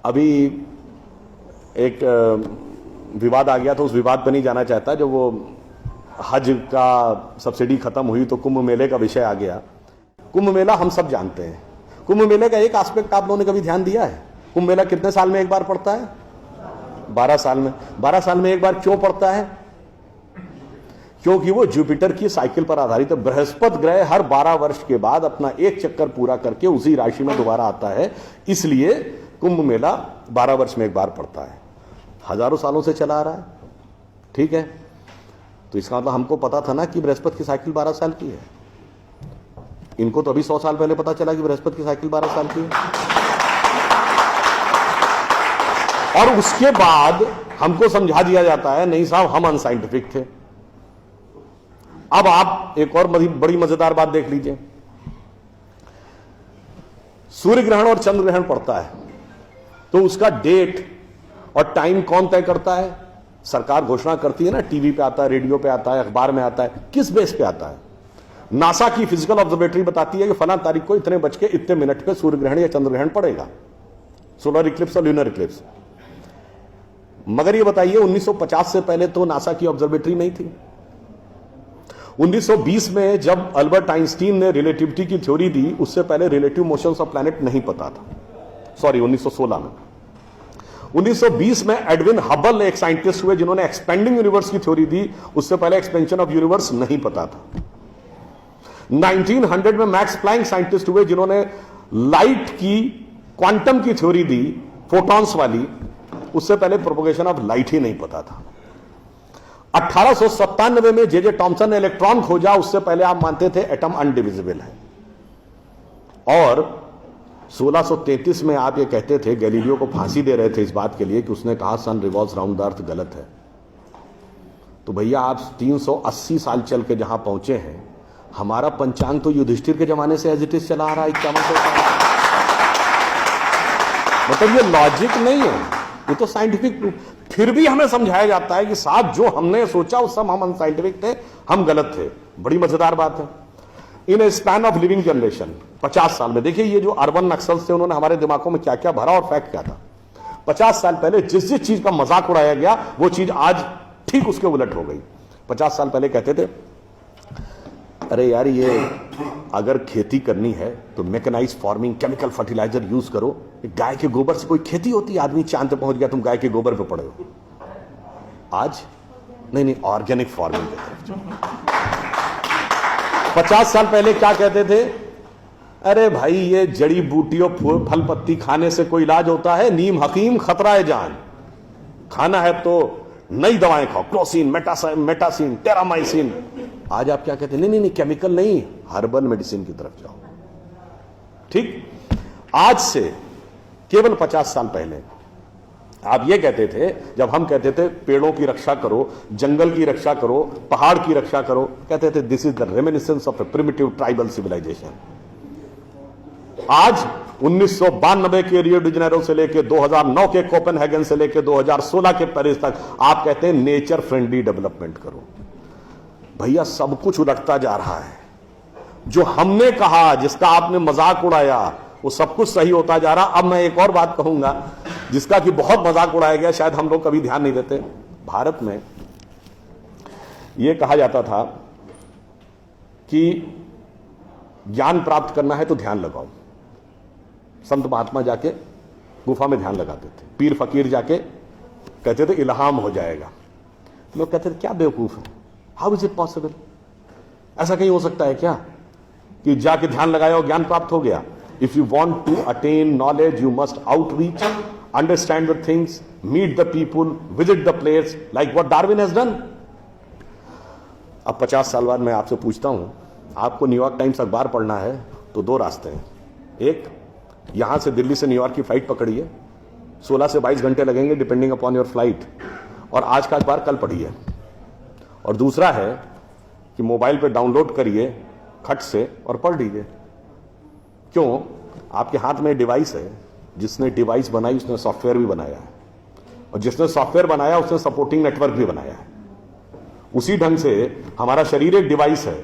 अभी एक विवाद आ गया तो उस विवाद पर नहीं जाना चाहता। जब वो हज का सब्सिडी खत्म हुई तो कुंभ मेले का विषय आ गया। कुंभ मेला हम सब जानते हैं। कुंभ मेले का एक एस्पेक्ट आप लोगों ने कभी ध्यान दिया है? कुंभ मेला कितने साल में एक बार पड़ता है? 12 साल में। 12 साल में एक बार क्यों पड़ता है? क्योंकि वो जुपिटर की साइकिल पर आधारित है। बृहस्पति ग्रह हर 12 वर्ष के बाद अपना एक चक्कर पूरा करके उसी राशि में दोबारा आता है, इसलिए कुंभ मेला 12 वर्ष में एक बार पड़ता है। हजारों सालों से चला आ रहा है, ठीक है। तो इसका मतलब हमको पता था ना कि बृहस्पति की साइकिल 12 साल की है। इनको तो अभी 100 साल पहले पता चला कि बृहस्पति की साइकिल 12 साल की है। और उसके बाद हमको समझा दिया जाता है नहीं साहब हम अनसाइंटिफिक थे। अब आप एक और बड़ी मजेदार बात देख लीजिए। सूर्य ग्रहण और चंद्र ग्रहण पड़ता है तो उसका डेट और टाइम कौन तय करता है? सरकार घोषणा करती है ना, टीवी पे आता है, रेडियो पे आता है, अखबार में आता है। किस बेस पे आता है? नासा की फिजिकल ऑब्जर्वेटरी बताती है कि फलां तारीख को इतने बज के इतने मिनट पे सूर्य ग्रहण या चंद्र ग्रहण पड़ेगा, सोलर इक्लिप्स और ल्यूनर इक्लिप्स। मगर ये बताइए 1950 से पहले तो नासा की ऑब्जर्वेटरी नहीं थी। 1920 में जब अल्बर्ट आइंस्टीन ने रिलेटिविटी की थ्योरी दी, उससे पहले रिलेटिव मोशंस ऑफ प्लैनेट नहीं पता था। सॉरी, 1916 में। 1920 में एडविन हबल एक साइंटिस्ट हुए जिन्होंने एक्सपेंडिंग यूनिवर्स की थ्योरी दी, उससे पहले एक्सपेंशन ऑफ यूनिवर्स नहीं पता था। 1900 में मैक्स प्लैंक साइंटिस्ट हुए जिन्होंने लाइट की क्वांटम की थ्योरी दी, फोटॉन्स वाली, उससे पहले प्रोपगेशन ऑफ लाइट ही नहीं पता था। 1897 में जे टॉमसन ने इलेक्ट्रॉन खोजा, उससे पहले आप मानते थे एटम अनडिविजिबल है। और 1633 में आप ये कहते थे, गैलीलियो को फांसी दे रहे थे इस बात के लिए कि उसने कहा सन रिवॉल्व्स राउंड द अर्थ गलत है। तो भैया आप 380 साल चल के जहां पहुंचे हैं, हमारा पंचांग तो युधिष्ठिर के जमाने से एज इट इज चला आ रहा है 5100 साल। मतलब ये लॉजिक नहीं है, ये तो साइंटिफिक प्रूफ। फिर भी हमें समझाया जाता है कि साहब जो हमने सोचा उस सब हम अनसाइंटिफिक थे, हम गलत थे। बड़ी मजेदार बात है। इन ए स्पैन ऑफ लिविंग जनरेशन 50 साल में, देखिए ये जो अर्बन नक्सल्स थे उन्होंने हमारे दिमागों में क्या क्या भरा और फैक्ट क्या था। 50 साल पहले जिस जिस चीज का मजाक उड़ाया गया वो चीज आज ठीक उसके उलट हो गई। 50 साल पहले कहते थे अरे यार ये अगर खेती करनी है तो mechanised farming, chemical fertiliser use करो। गाय के गोबर से कोई खेती होती है? आदमी चांद पे पहुंच गया, तुम गाय के गोबर पे पड़े हो। आज नहीं, ऑर्गेनिक फार्मिंग की तरफ। 50 साल पहले क्या कहते थे? अरे भाई ये जड़ी बूटियों फल पत्ती खाने से कोई इलाज होता है? नीम हकीम खतरा है जान। खाना है तो नई दवाएं खाओ, क्लोसिन, मेटासिन, टेरामाइसिन। आज आप क्या कहते हैं? नहीं, केमिकल नहीं, हर्बल मेडिसिन की तरफ जाओ। ठीक, आज से केवल 50 साल पहले आप ये कहते थे, जब हम कहते थे पेड़ों की रक्षा करो, जंगल की रक्षा करो, पहाड़ की रक्षा करो, कहते थे this is the reminiscence of a primitive tribal civilisation. आज 1992 के रियो डी जेनेरो से लेकर 2009 के कोपेनहेगन से लेकर 2016 के पेरिस तक आप कहते हैं नेचर फ्रेंडली डेवलपमेंट करो। भैया सब कुछ उलटता जा रहा है। जो हमने कहा, जिसका आपने मजाक उड़ाया, वो सब कुछ सही होता जा रहा। अब मैं एक और बात कहूंगा जिसका कि बहुत मजाक उड़ाया गया, शायद हम लोग कभी ध्यान नहीं देते। भारत में यह कहा जाता था कि ज्ञान प्राप्त करना है तो ध्यान लगाओ। संत महात्मा जाके गुफा में ध्यान लगाते थे, पीर फकीर जाके कहते थे इल्हाम हो जाएगा। लोग कहते थे क्या बेवकूफ है, हाउ इज इट पॉसिबल? ऐसा कहीं हो सकता है क्या कि जाके ध्यान लगाया और ज्ञान प्राप्त हो गया? If you want to attain knowledge you must outreach, understand the things, meet the people, visit the place, like what Darwin has done. अब 50 साल बाद मैं आपसे पूछता हूं, आपको न्यूयॉर्क टाइम्स अखबार पढ़ना है तो 2 रास्ते हैं। एक, यहां से दिल्ली से न्यूयॉर्क की फ्लाइट पकड़िए, 16 से 22 घंटे लगेंगे डिपेंडिंग अपॉन योर फ्लाइट, और आज का अखबार कल पढ़िए। और दूसरा है कि मोबाइल पे डाउनलोड करिए खट से और पढ़ लीजिए। क्यों? आपके हाथ में डिवाइस है, जिसने डिवाइस बनाई उसने सॉफ्टवेयर भी बनाया है, और जिसने सॉफ्टवेयर बनाया उसने सपोर्टिंग नेटवर्क भी बनाया है। उसी ढंग से हमारा शरीर एक डिवाइस है,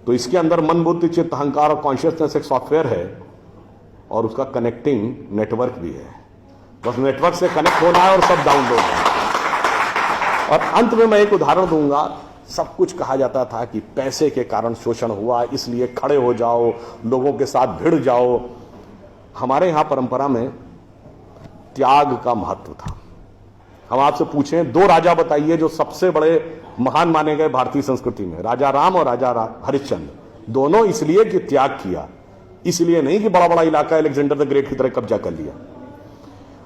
तो इसके अंदर मन, बुद्धि, चित्त, अहंकार और कॉन्शियसनेस एक सॉफ्टवेयर है, और उसका कनेक्टिंग नेटवर्क भी है। बस नेटवर्क से कनेक्ट होना है और सब डाउनलोड है। और अंत में मैं एक उदाहरण दूंगा। सब कुछ कहा जाता था कि पैसे के कारण शोषण हुआ, इसलिए खड़े हो जाओ, लोगों के साथ भिड़ जाओ। हमारे यहां परंपरा में त्याग का महत्व था। हम आपसे पूछें, दो राजा बताइए जो सबसे बड़े महान माने गए भारतीय संस्कृति में, राजा राम और राजा हरिश्चंद्र। दोनों इसलिए कि त्याग किया, इसलिए नहीं कि बड़ा बड़ा इलाका अलेक्जेंडर द ग्रेट की तरह कब्जा कर लिया।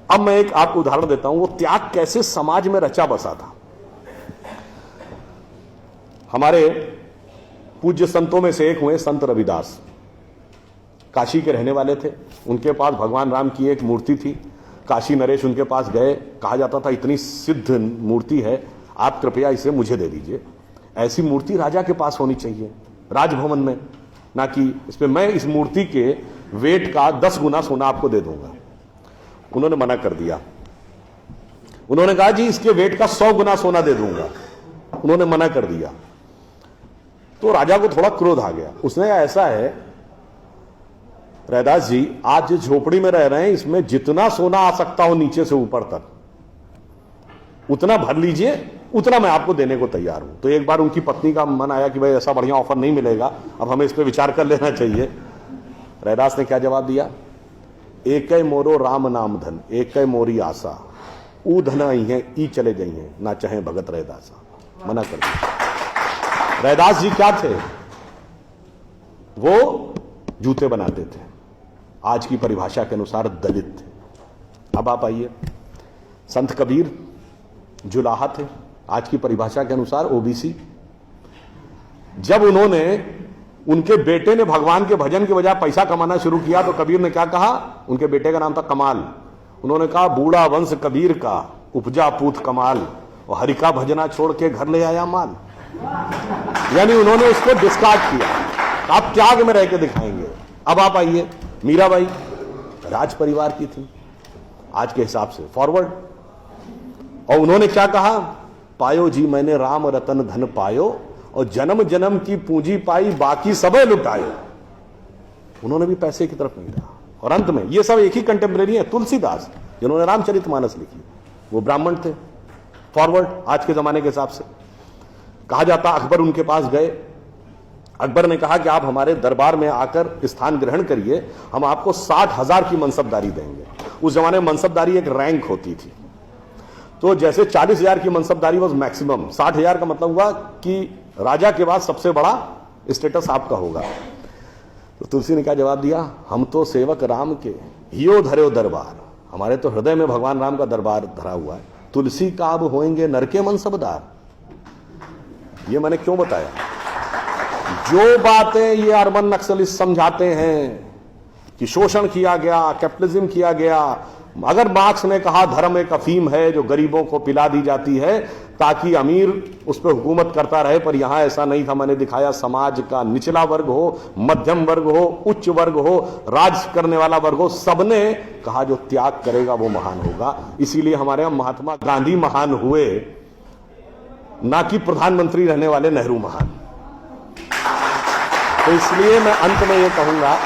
अब मैं एक आपको उदाहरण देता हूं, वो त्याग कैसे समाज में रचा बसा था। हमारे पूज्य संतों में से एक हुए संत रविदास, काशी के रहने वाले थे। उनके पास भगवान राम की एक मूर्ति थी। काशी नरेश उनके पास गए, कहा जाता था इतनी सिद्ध मूर्ति है, आप कृपया इसे मुझे दे दीजिए। ऐसी मूर्ति राजा के पास होनी चाहिए राजभवन में, ना कि इसमें मैं इस मूर्ति के वेट का 10 गुना सोना आपको दे दूंगा। उन्होंने मना कर दिया। उन्होंने कहा जी इसके वेट का 100 गुना सोना दे दूंगा। उन्होंने मना कर दिया। तो राजा को थोड़ा क्रोध आ गया। उसने कहा ऐसा है रैदास जी, आज जिस झोपड़ी में रह रहे हैं इसमें जितना सोना आ सकता हो नीचे से ऊपर तक उतना भर लीजिए, उतना मैं आपको देने को तैयार हूं। तो एक बार उनकी पत्नी का मन आया कि भाई ऐसा बढ़िया ऑफर नहीं मिलेगा, अब हमें इस पर विचार कर लेना चाहिए। रैदास ने क्या जवाब दिया? एक मोरो राम नाम धन, एक मोरी आशा, ऊ धन आई है ई चले गई हैं, ना चाहे भगत रैदासा। मना कर दिया। रैदास जी क्या थे? वो जूते बनाते थे, आज की परिभाषा के अनुसार दलित थे। अब आप आइए, संत कबीर जुलाहा थे, आज की परिभाषा के अनुसार ओबीसी। जब उनके बेटे ने भगवान के भजन के बजाय पैसा कमाना शुरू किया तो कबीर ने क्या कहा? उनके बेटे का नाम था कमाल। उन्होंने कहा बूढ़ा वंश कबीर का उपजा पूत कमाल, और हरि का भजना छोड़ के घर ले आया माल। यानी उन्होंने उसको डिस्कार्ड किया। आप त्याग में रह के दिखाएंगे। अब आप आइए, मीराबाई राज परिवार की थी आज के हिसाब से, फॉरवर्ड। और उन्होंने क्या कहा? पायो जी मैंने राम रतन धन पायो, और जन्म जन्म की पूंजी पाई बाकी सबे लुटायो। उन्होंने भी पैसे की तरफ नहीं रहा। और अंत में ये सब एक ही कंटेम्परेरी है, तुलसीदास जिन्होंने रामचरितमानस लिखी, वो ब्राह्मण थे, फॉरवर्ड आज के जमाने के हिसाब से। कहा जाता अकबर उनके पास गए। अकबर ने कहा कि आप हमारे दरबार में आकर स्थान ग्रहण करिए, हम आपको 60,000 की मनसबदारी देंगे। उस जमाने में मनसबदारी एक रैंक होती थी। तो जैसे 40,000 की मनसबदारी वॉज मैक्सिमम, 60,000 का मतलब हुआ कि राजा के बाद सबसे बड़ा स्टेटस आपका होगा। तो तुलसी ने क्या जवाब दिया? हम तो सेवक राम के हियो धरो दरबार, हमारे तो हृदय में भगवान राम का दरबार धरा हुआ है। तुलसी का अब होएंगे नर के मनसबदार। ये मैंने क्यों बताया? जो बातें ये अर्बन नक्सलिस्ट समझाते हैं कि शोषण किया गया, कैपिटलिज्म किया गया, अगर मार्क्स ने कहा धर्म एक अफीम है जो गरीबों को पिला दी जाती है ताकि अमीर उस पर हुकूमत करता रहे, पर यहां ऐसा नहीं था। मैंने दिखाया समाज का निचला वर्ग हो, मध्यम वर्ग हो, उच्च वर्ग हो, राज करने वाला वर्ग हो, सबने कहा जो त्याग करेगा वो महान होगा। इसीलिए हमारे यहां महात्मा गांधी महान हुए, ना कि प्रधानमंत्री रहने वाले नेहरू महान। तो इसलिए मैं अंत में ये कहूंगा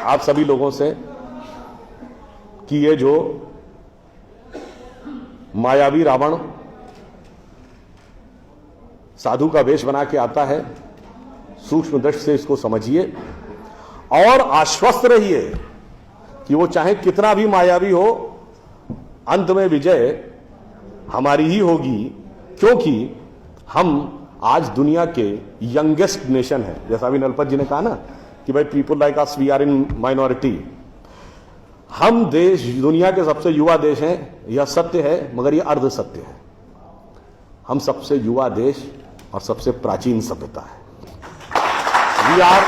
आप सभी लोगों से कि ये जो मायावी रावण साधु का वेश बना के आता है, सूक्ष्म दृष्टि से इसको समझिए और आश्वस्त रहिए कि वो चाहे कितना भी मायावी हो, अंत में विजय हमारी ही होगी, क्योंकि हम आज दुनिया के यंगेस्ट नेशन है। जैसा अभी नलपत जी ने कहा ना कि भाई people like us we are in minority. हम देश दुनिया के सबसे युवा देश हैं, यह सत्य है, मगर यह अर्ध सत्य है। हम सबसे युवा देश और सबसे प्राचीन सभ्यता है। We are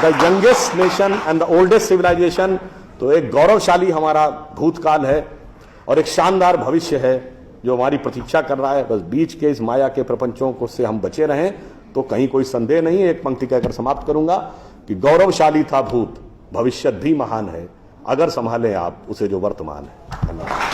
the youngest nation and the oldest civilisation. तो एक गौरवशाली हमारा भूतकाल है और एक शानदार भविष्य है जो हमारी प्रतीक्षा कर रहा है। बस बीच के इस माया के प्रपंचों को से हम बचे रहें तो कहीं कोई संदेह नहीं। एक पंक्ति कहकर समाप्त करूंगा कि गौरवशाली था भूत, भविष्य भी महान है, अगर संभालें आप उसे जो वर्तमान है। धन्यवाद।